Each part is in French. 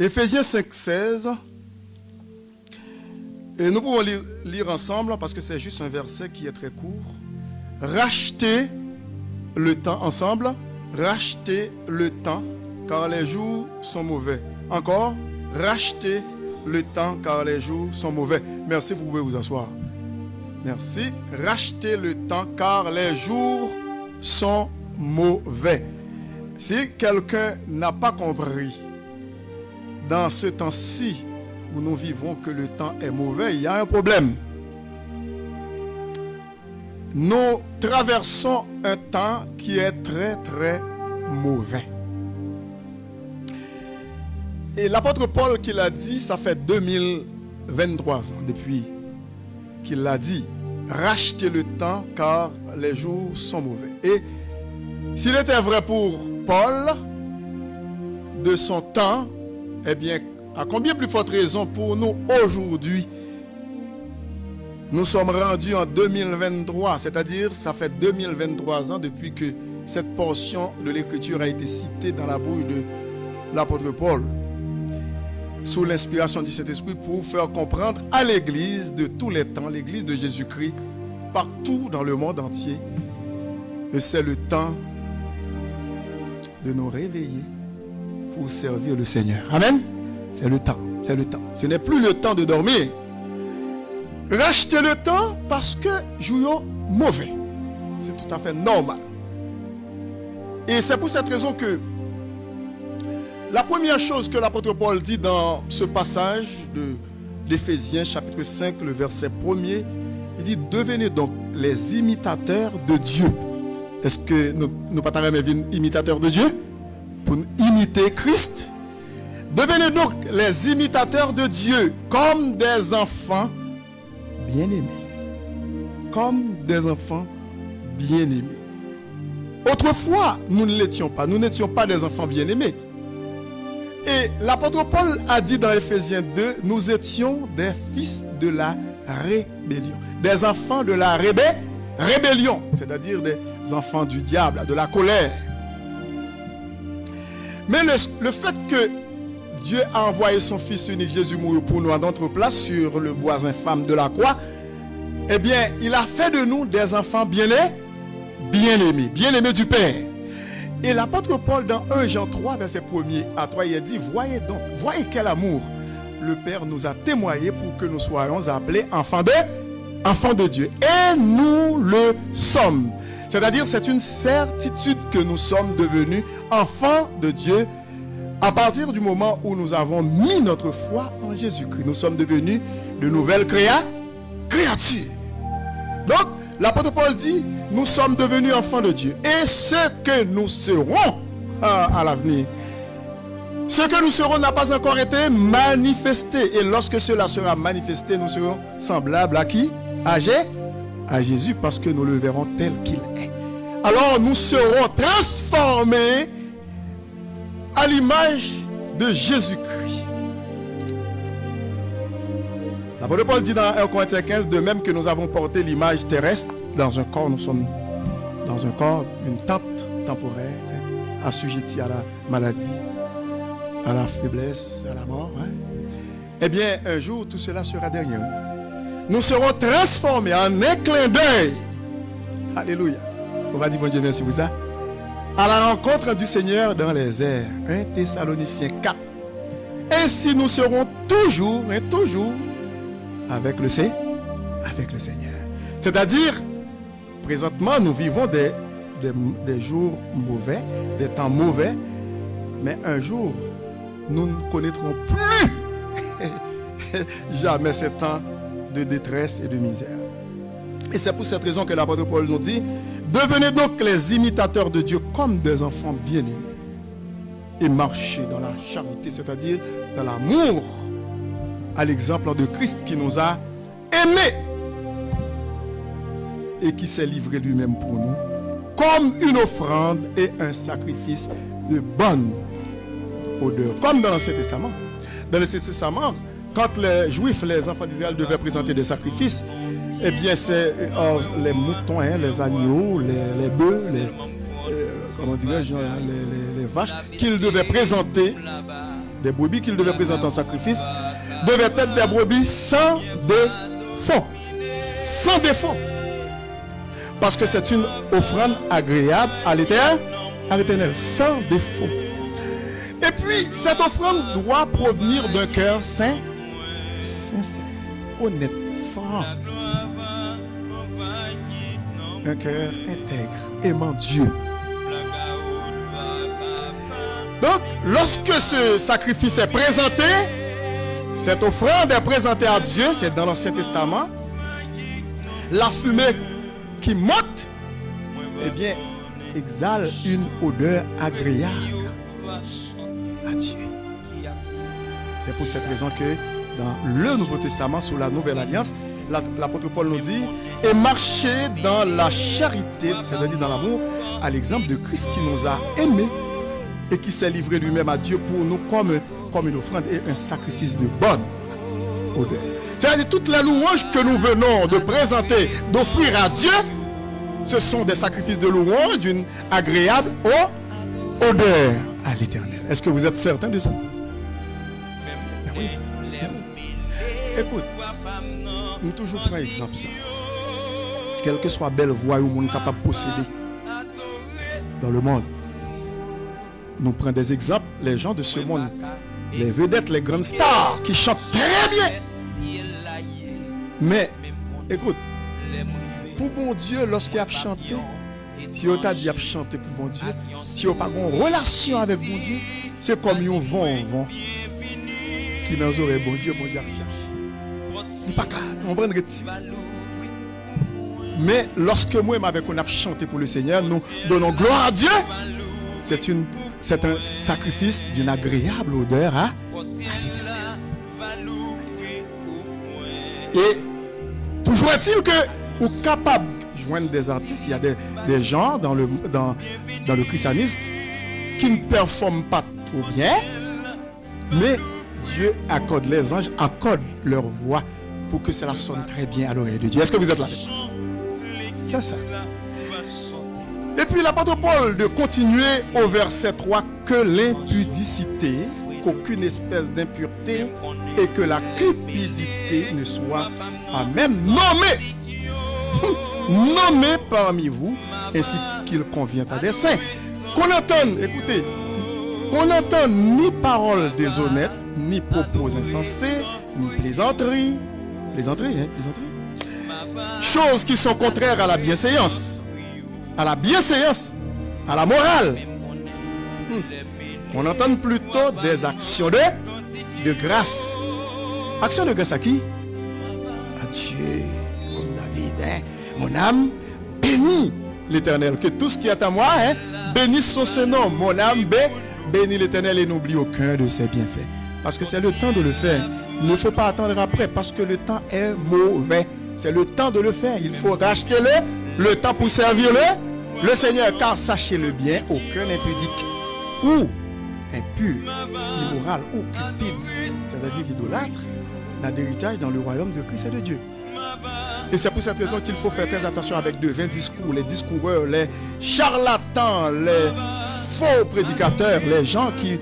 Éphésiens 5,16. Et nous pouvons lire ensemble parce que c'est juste un verset qui est très court. Rachetez le temps ensemble. Rachetez le temps car les jours sont mauvais. Encore, rachetez le temps car les jours sont mauvais. Merci, vous pouvez vous asseoir. Merci. Rachetez le temps car les jours sont mauvais. Si quelqu'un n'a pas compris dans ce temps-ci où nous vivons que le temps est mauvais, il y a un problème. Nous traversons un temps qui est très très mauvais. Et l'apôtre Paul qui l'a dit, ça fait 2023 ans depuis qu'il l'a dit. Rachetez le temps car les jours sont mauvais. Et s'il était vrai pour Paul, de son temps, eh bien, à combien plus forte raison pour nous aujourd'hui? Nous sommes rendus en 2023, c'est-à-dire ça fait 2023 ans depuis que cette portion de l'écriture a été citée dans la bouche de l'apôtre Paul, sous l'inspiration du Saint-Esprit, pour faire comprendre à l'église de tous les temps, l'église de Jésus-Christ, partout dans le monde entier, que c'est le temps de nous réveiller pour servir le Seigneur. Amen. C'est le temps, c'est le temps. Ce n'est plus le temps de dormir. Rachetez le temps parce que jouons mauvais. C'est tout à fait normal. Et c'est pour cette raison que la première chose que l'apôtre Paul dit dans ce passage de l'Éphésiens chapitre 5, le verset 1er, il dit: devenez donc les imitateurs de Dieu. Est-ce que nous pas imitateurs de Dieu pour imiter Christ? Devenez donc les imitateurs de Dieu comme des enfants bien-aimés. Comme des enfants bien-aimés. Autrefois, nous ne l'étions pas. Nous n'étions pas des enfants bien-aimés. Et l'apôtre Paul a dit dans Éphésiens 2, nous étions des fils de la rébellion. Des enfants de la rébellion, c'est-à-dire des enfants du diable, de la colère. Mais le fait que Dieu a envoyé son Fils unique Jésus mourir pour nous à notre place sur le bois infâme de la croix, eh bien, il a fait de nous des enfants bien-aimés, bien-aimés du Père. Et l'apôtre Paul, dans 1 Jean 3, verset 1er à 3, il a dit: voyez donc, voyez quel amour le Père nous a témoigné pour que nous soyons appelés enfants de Dieu. Et nous le sommes. C'est-à-dire, c'est une certitude que nous sommes devenus enfants de Dieu à partir du moment où nous avons mis notre foi en Jésus-Christ. Nous sommes devenus de nouvelles créatures. Donc, l'apôtre Paul dit: nous sommes devenus enfants de Dieu. Et ce que nous serons à l'avenir, ce que nous serons n'a pas encore été manifesté. Et lorsque cela sera manifesté, nous serons semblables à qui? À Jésus, parce que nous le verrons tel qu'il est. Alors nous serons transformés à l'image de Jésus-Christ. L'apôtre Paul dit dans 1 Corinthiens 15, de même que nous avons porté l'image terrestre dans un corps, nous sommes dans un corps, une tente temporaire, assujettie à la maladie, à la faiblesse, à la mort. Eh bien, un jour, tout cela sera derrière nous. Nous serons transformés en un clin d'œil. Alléluia. On va dire bon Dieu merci pour ça. À la rencontre du Seigneur dans les airs. 1 Thessaloniciens 4. Ainsi nous serons toujours avec le Seigneur. C'est-à-dire, présentement, nous vivons des jours mauvais, des temps mauvais, mais un jour, nous ne connaîtrons plus jamais ces temps de détresse et de misère. Et c'est pour cette raison que l'apôtre Paul nous dit: devenez donc les imitateurs de Dieu comme des enfants bien-aimés et marchez dans la charité, c'est-à-dire dans l'amour, à l'exemple de Christ qui nous a aimés et qui s'est livré lui-même pour nous comme une offrande et un sacrifice de bonne odeur, comme dans l'Ancien Testament. Dans l'Ancien Testament, quand les Juifs, les enfants d'Israël devaient présenter des sacrifices, eh bien c'est les moutons, les agneaux, les bœufs, les vaches qu'ils devaient présenter des brebis qu'il devait présenter en sacrifice devaient être des brebis sans défaut. Sans défaut. Parce que c'est une offrande agréable à l'Éternel, sans défaut. Et puis, cette offrande doit provenir d'un cœur sincère, honnête, franc. Un cœur intègre, aimant Dieu. Donc, lorsque ce sacrifice est présenté, cette offrande est présentée à Dieu, c'est dans l'Ancien Testament. La fumée qui monte, eh bien, exhale une odeur agréable à Dieu. C'est pour cette raison que dans le Nouveau Testament, sous la Nouvelle Alliance, l'apôtre Paul nous dit, et marcher dans la charité, c'est-à-dire dans l'amour, à l'exemple de Christ qui nous a aimés et qui s'est livré lui-même à Dieu pour nous comme une offrande et un sacrifice de bonne odeur. C'est-à-dire toutes les louanges que nous venons de présenter, d'offrir à Dieu, ce sont des sacrifices de louange d'une agréable odeur à l'Éternel. Est-ce que vous êtes certain de ça? Ben oui. Écoute, nous toujours prendre exemple ça. Quelle que soit belle voix ou monde capable de posséder dans le monde, nous prenons des exemples, les gens de ce monde, les vedettes, les grandes stars qui chantent très bien. Mais, écoute, pour bon Dieu, lorsqu'il a chanté, si on t'a dit qu'il a chanté pour bon Dieu, si on n'a pas une relation avec bon Dieu, c'est comme un vent qui dans les oreilles, bon Dieu a cherché. Il n'est pas capable, on prend le mais lorsque moi et avec on a chanté pour le Seigneur, nous donnons gloire à Dieu. C'est un sacrifice d'une agréable odeur à l'Éternel. Et toujours est-il que vous êtes capable de joindre des artistes, il y a des gens dans le christianisme qui ne performent pas trop bien, mais Dieu accorde, les anges accordent leur voix pour que cela sonne très bien à l'oreille de Dieu. Est-ce que vous êtes là? C'est ça. Et puis l'apôtre Paul de continuer au verset 3 que l'impudicité, qu'aucune espèce d'impureté et que la cupidité ne soit pas même nommée parmi vous, ainsi qu'il convient à des saints. Qu'on entende, écoutez, qu'on n'entende ni paroles déshonnêtes, ni propos insensés, ni plaisanteries, choses qui sont contraires à la bienséance, à la morale. On entend plutôt des actions de grâce. Actions de grâce à qui? À Dieu, comme David. Mon âme bénit l'Éternel. Que tout ce qui est à moi, bénisse son nom. Mon âme bénit l'Éternel et n'oublie aucun de ses bienfaits. Parce que c'est le temps de le faire. Il ne faut pas attendre après parce que le temps est mauvais. C'est le temps de le faire. Il faut racheter le temps pour servir le Seigneur. Car sachez-le bien, aucun impudique ou impur, immoral ou cupide, c'est-à-dire idolâtre, n'a d'héritage dans le royaume de Christ et de Dieu. Et c'est pour cette raison qu'il faut faire très attention avec de vains discours, les discoureurs, les charlatans, les faux prédicateurs, les gens qui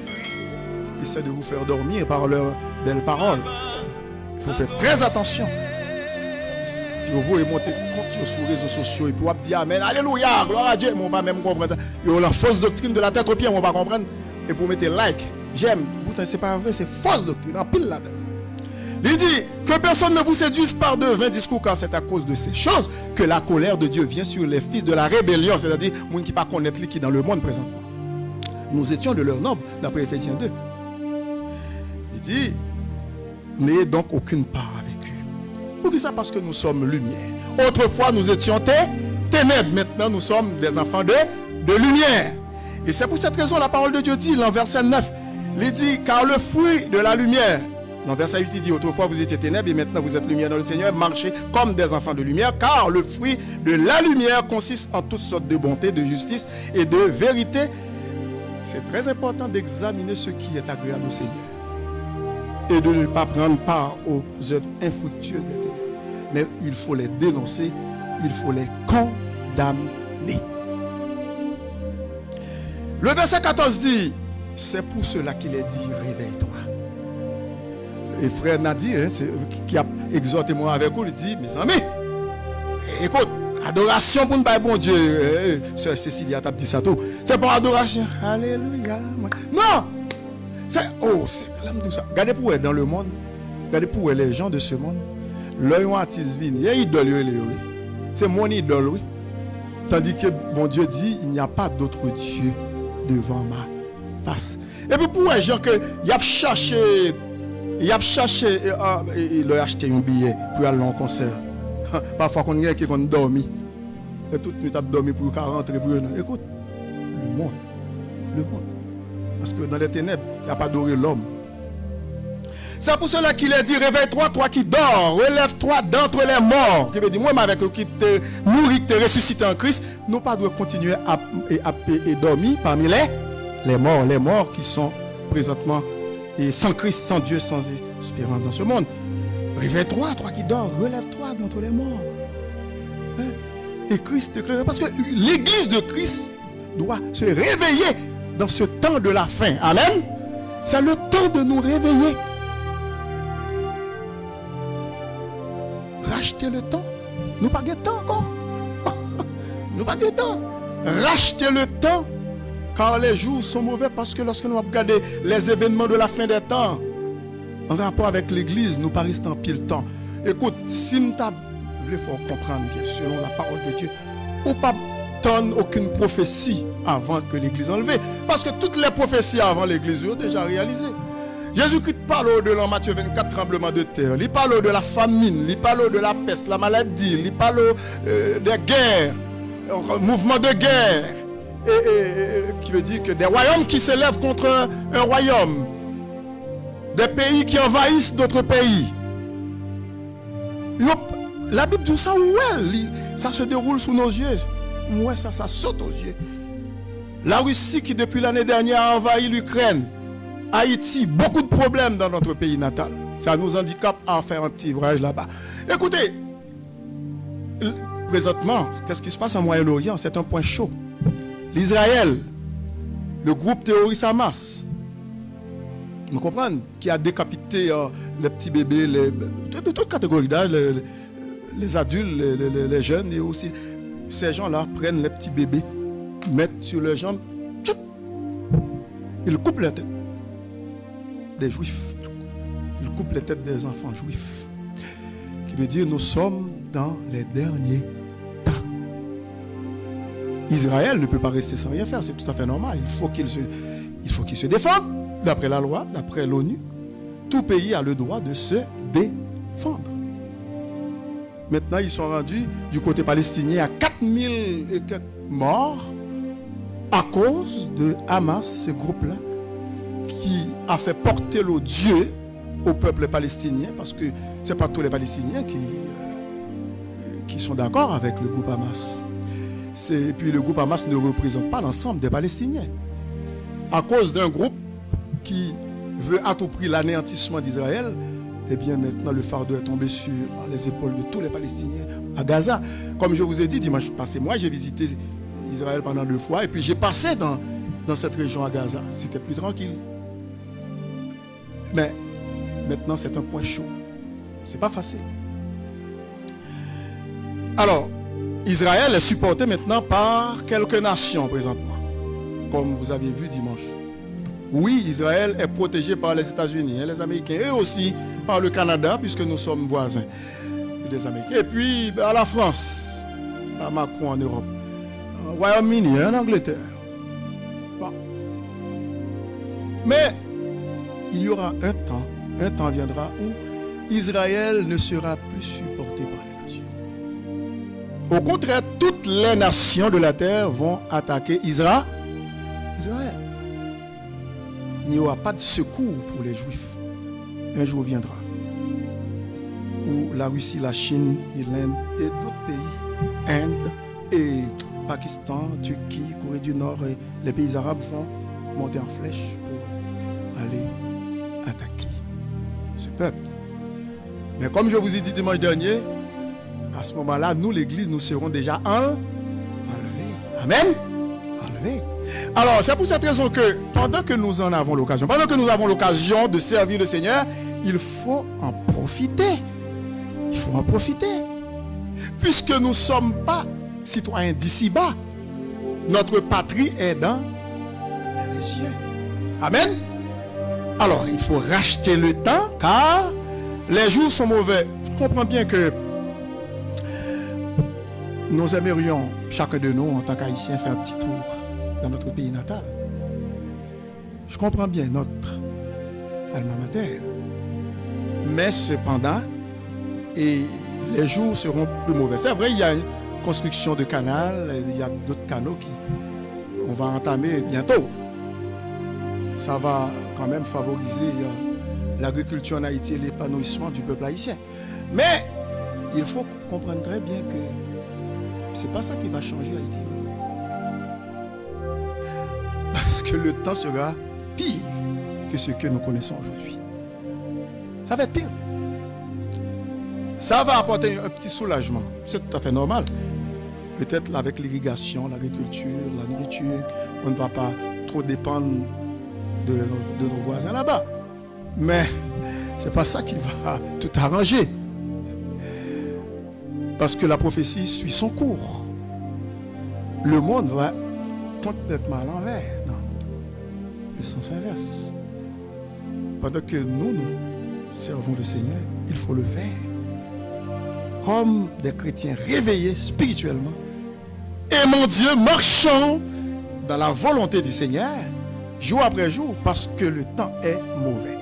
essaient de vous faire dormir par leurs belles paroles. Il faut faire très attention. Si vous voulez monter compte sur les réseaux sociaux et puis vous dire Amen, Alléluia, gloire à Dieu, mais on ne va même comprendre. Il y a la fausse doctrine de la tête aux pieds, on ne va pas comprendre. Et pour mettre like, j'aime, c'est pas vrai, c'est fausse doctrine, en pile là-dedans. Il dit que personne ne vous séduise par de vains discours, car c'est à cause de ces choses que la colère de Dieu vient sur les fils de la rébellion, c'est-à-dire les gens qui ne pas connaître qui dans le monde présentement. Nous étions de leur nombre, d'après Éphésiens 2. Il dit, n'ayez donc aucune part avec eux. Pour ça, parce que nous sommes lumière. Autrefois, nous étions ténèbres. Maintenant, nous sommes des enfants de lumière. Et c'est pour cette raison, la parole de Dieu dit, dans verset 9, il dit, car le fruit de la lumière, dans verset 8, il dit, autrefois vous étiez ténèbres et maintenant vous êtes lumière dans le Seigneur, marchez comme des enfants de lumière, car le fruit de la lumière consiste en toutes sortes de bonté, de justice et de vérité. C'est très important d'examiner ce qui est agréable au Seigneur et de ne pas prendre part aux œuvres infructueuses des ténèbres. Mais il faut les dénoncer, il faut les condamner. Le verset 14 dit, C'est pour cela qu'il est dit, réveille-toi. Et frère Nadir, qui a exhorté moi avec vous, il dit, mes amis, écoute, adoration pour ne pas bon Dieu. Sœur Cécilia t'a dit ça tout. C'est pas adoration. Alléluia. Non. C'est comme tout ça. Regardez pour elle dans le monde. Regardez pour elle les gens de ce monde. L'œil artiste vient. Il y a idole, c'est mon idole, oui. Tandis que mon Dieu dit, il n'y a pas d'autre Dieu devant ma face. Et puis pour les gens que il a cherché, il a acheté un billet pour aller en concert. Parfois qu'on est qui qu'on dormi. Et toute nuit a dormi pour rentrer pour écoute, le monde. Parce que dans les ténèbres, il n'y a pas adoré l'homme. C'est pour cela qu'il a dit, réveille-toi, toi qui dors, relève-toi d'entre les morts. Qui veut dire, moi, avec eux qui te nourrit, qui te ressuscite en Christ, nous pas devons continuer à dormir parmi les morts qui sont présentement et sans Christ, sans Dieu, sans espérance dans ce monde. Réveille-toi, toi qui dors, relève-toi d'entre les morts. Et Christ, parce que l'église de Christ doit se réveiller dans ce temps de la fin. Amen. C'est le temps de nous réveiller. Racheter le temps. Nous pas de temps encore. Nous pas de temps. Racheter le temps. Car les jours sont mauvais parce que lorsque nous regardons les événements de la fin des temps, en rapport avec l'église, nous pas restons pile temps. Écoute, si nous voulons comprendre bien selon la parole de Dieu, on ne peut pas attendre aucune prophétie avant que l'église enlevée. Parce que toutes les prophéties avant l'église sont déjà réalisées. Jésus-Christ parle de dans Matthieu 24, tremblement de terre. Il parle de la famine, il parle de la peste, la maladie, il parle des guerres, mouvement de guerre. Qui veut dire que des royaumes qui s'élèvent contre un royaume. Des pays qui envahissent d'autres pays. La Bible dit ça, ouais, ça se déroule sous nos yeux. Ouais, ça saute aux yeux. La Russie qui depuis l'année dernière a envahi l'Ukraine. Haïti, beaucoup de problèmes dans notre pays natal. Ça nous handicape à faire un petit voyage là-bas. Écoutez, présentement, qu'est-ce qui se passe en Moyen-Orient? C'est un point chaud. L'Israël, le groupe terroriste Hamas, vous comprenez, qui a décapité les petits bébés, de toutes catégories d'âge, les adultes, les jeunes, et aussi ces gens-là prennent les petits bébés, mettent sur leurs jambes, ils coupent la tête des juifs, ils coupent les têtes des enfants juifs, qui veut dire nous sommes dans les derniers temps. Israël ne peut pas rester sans rien faire, c'est tout à fait normal. Il faut qu'il se défende, d'après la loi, d'après l'ONU. Tout pays a le droit de se défendre. Maintenant, ils sont rendus du côté palestinien à 4000 et quelques morts à cause de Hamas, ce groupe-là, qui a fait porter l'odieux au peuple palestinien, parce que ce n'est pas tous les Palestiniens qui sont d'accord avec le groupe Hamas. Et puis le groupe Hamas ne représente pas l'ensemble des Palestiniens. À cause d'un groupe qui veut à tout prix l'anéantissement d'Israël, eh bien maintenant le fardeau est tombé sur les épaules de tous les Palestiniens à Gaza. Comme je vous ai dit dimanche passé, moi j'ai visité Israël pendant 2 fois et puis j'ai passé dans cette région à Gaza. C'était plus tranquille. Mais maintenant c'est un point chaud. C'est pas facile. Alors, Israël est supporté maintenant par quelques nations présentement, comme vous avez vu dimanche. Oui, Israël est protégé par les États-Unis et les Américains, et aussi par le Canada, puisque nous sommes voisins des Américains. Et puis à la France, par Macron en Europe, au Royaume-Uni, en Angleterre. Bon. Mais il y aura un temps viendra où Israël ne sera plus supporté par les nations. Au contraire, toutes les nations de la terre vont attaquer Israël. Il n'y aura pas de secours pour les Juifs. Un jour viendra où la Russie, la Chine, l'Inde et d'autres pays, Inde et Pakistan, Turquie, Corée du Nord et les pays arabes vont monter en flèche pour aller attaquer ce peuple. Mais comme je vous ai dit dimanche dernier, à ce moment-là, nous, l'Église, nous serons déjà enlevés. Amen. Enlevés. Alors, c'est pour cette raison que pendant que nous en avons l'occasion, pendant que nous avons l'occasion de servir le Seigneur, il faut en profiter. Il faut en profiter. Puisque nous ne sommes pas citoyens d'ici-bas, notre patrie est dans les cieux. Amen. Alors, il faut racheter le temps, car les jours sont mauvais. Je comprends bien que nous aimerions, chacun de nous, en tant qu'Haïtiens, faire un petit tour dans notre pays natal. Je comprends bien notre alma mater. Mais cependant, et les jours seront plus mauvais. C'est vrai, il y a une construction de canal, il y a d'autres canaux qu'on va entamer bientôt. Ça va quand même favoriser l'agriculture en Haïti et l'épanouissement du peuple haïtien. Mais il faut comprendre très bien que ce n'est pas ça qui va changer Haïti. Parce que le temps sera pire que ce que nous connaissons aujourd'hui. Ça va être pire. Ça va apporter un petit soulagement. C'est tout à fait normal. Peut-être avec l'irrigation, l'agriculture, la nourriture, on ne va pas trop dépendre de nos voisins là-bas. Mais ce n'est pas ça qui va tout arranger. Parce que la prophétie suit son cours. Le monde va complètement à l'envers, dans le sens inverse. Pendant que nous servons le Seigneur, il faut le faire comme des chrétiens réveillés spirituellement. Et mon Dieu, marchons dans la volonté du Seigneur, jour après jour, parce que le temps est mauvais.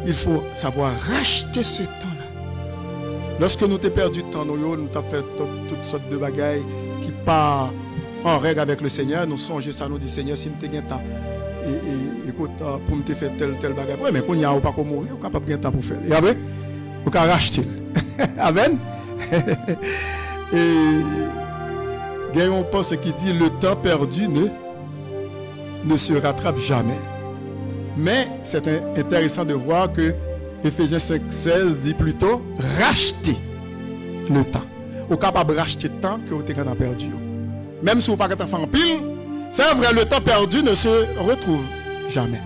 Il faut savoir racheter ce temps-là. Lorsque nous t'ai perdu du temps, nous avons fait toutes sortes de bagailles qui partent en règle avec le Seigneur. Nous songeons ça, nous dit Seigneur, si nous t'ai temps, écoute, pour me faire tel bagaille, mais quand il n'y a pas comme mourir, on est capable de temps pour faire. Et après, on peut racheter. Amen. Et Guéron pense qui dit le temps perdu ne se rattrape jamais. Mais c'est intéressant de voir que Éphésiens 5,16 dit plutôt racheter le temps. On est capable de racheter le temps que vous avez perdu. Même si vous n'avez pas fait en pile, c'est vrai, le temps perdu ne se retrouve jamais.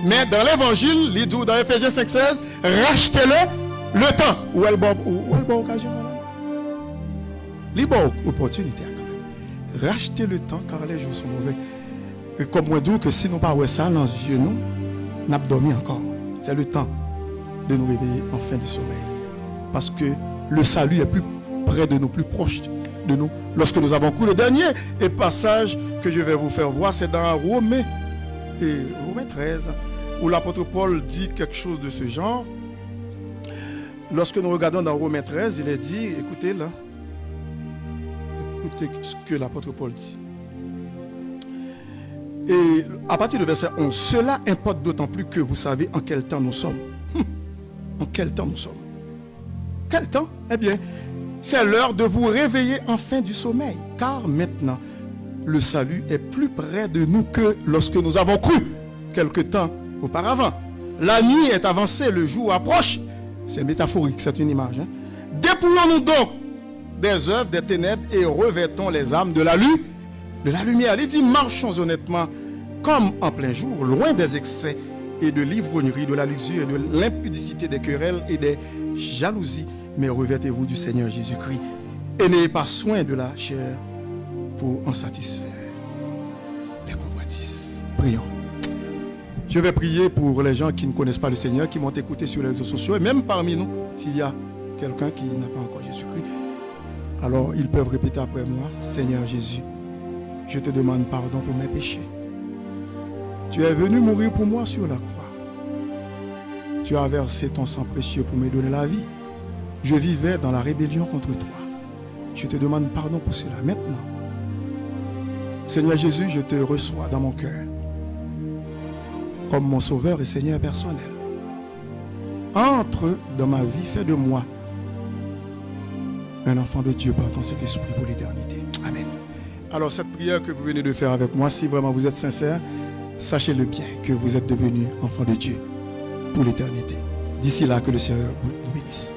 Mais dans l'évangile, il dit dans Éphésiens 5,16, rachetez-le le temps. Où est le bon occasion? Libre opportunité quand même. Racheter le temps car les jours sont mauvais. Et comme moi dis que si nous ne parlons pas ça dans les yeux, nous n'avons dormi encore. C'est le temps de nous réveiller en fin de sommeil. Parce que le salut est plus près de nous, plus proche de nous. Lorsque nous avons couru le dernier passage que je vais vous faire voir, c'est dans Romains 13, où l'apôtre Paul dit quelque chose de ce genre. Lorsque nous regardons dans Romains 13, il est dit, écoutez là, écoutez ce que l'apôtre Paul dit. Et à partir du verset 11, cela importe d'autant plus que vous savez en quel temps nous sommes. En quel temps nous sommes? Quel temps? Eh bien, c'est l'heure de vous réveiller enfin du sommeil. Car maintenant, le salut est plus près de nous que lorsque nous avons cru quelque temps auparavant. La nuit est avancée, le jour approche. C'est métaphorique, c'est une image. Dépouillons-nous donc des œuvres des ténèbres et revêtons les âmes de la lumière. Il dit, marchons honnêtement comme en plein jour, loin des excès et de l'ivrognerie, de la luxure et de l'impudicité, des querelles et des jalousies. Mais revêtez-vous du Seigneur Jésus-Christ et n'ayez pas soin de la chair pour en satisfaire les convoitises. Prions. Je vais prier pour les gens qui ne connaissent pas le Seigneur, qui m'ont écouté sur les réseaux sociaux, et même parmi nous, s'il y a quelqu'un qui n'a pas encore Jésus-Christ, alors ils peuvent répéter après moi, Seigneur Jésus, je te demande pardon pour mes péchés. Tu es venu mourir pour moi sur la croix. Tu as versé ton sang précieux pour me donner la vie. Je vivais dans la rébellion contre toi. Je te demande pardon pour cela. Maintenant, Seigneur Jésus, je te reçois dans mon cœur comme mon sauveur et Seigneur personnel. Entre dans ma vie, fais de moi un enfant de Dieu par ton Saint-Esprit pour l'éternité. Amen. Alors cette prière que vous venez de faire avec moi, si vraiment vous êtes sincère, sachez-le bien que vous êtes devenu enfant de Dieu pour l'éternité. D'ici là, que le Seigneur vous bénisse.